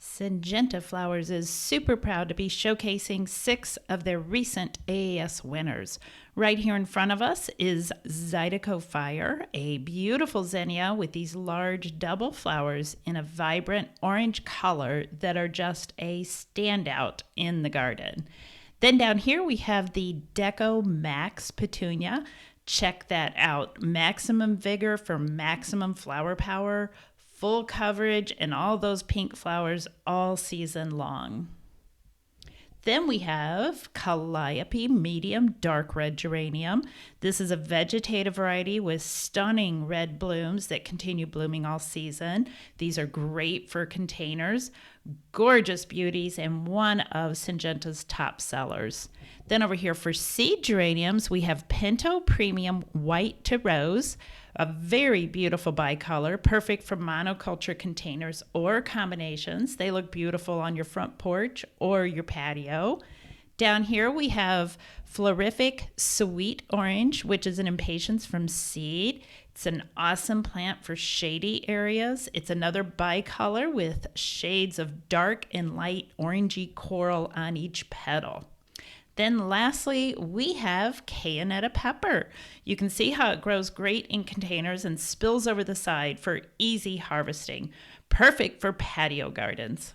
Syngenta Flowers is super proud to be showcasing 6 of their recent AAS winners. Right here in front of us is Zydeco Fire, a beautiful zinnia with these large double flowers in a vibrant orange color that are just a standout in the garden. Then down here we have the Dekko Maxx Petunia. Check that out. Maximum vigor for maximum flower power, full coverage, and all those pink flowers all season long. Then we have Calliope Medium Dark Red Geranium. This is a vegetative variety with stunning red blooms that continue blooming all season. These are great for containers, gorgeous beauties, and one of Syngenta's top sellers. Then over here for seed geraniums, we have Pinto Premium White to Rose, a very beautiful bicolor, perfect for monoculture containers or combinations. They look beautiful on your front porch or your patio. Down here we have Florific Sweet Orange, which is an impatiens from seed. It's an awesome plant for shady areas. It's another bicolor with shades of dark and light orangey coral on each petal. Then lastly, we have Cayennetta Pepper. You can see how it grows great in containers and spills over the side for easy harvesting. Perfect for patio gardens.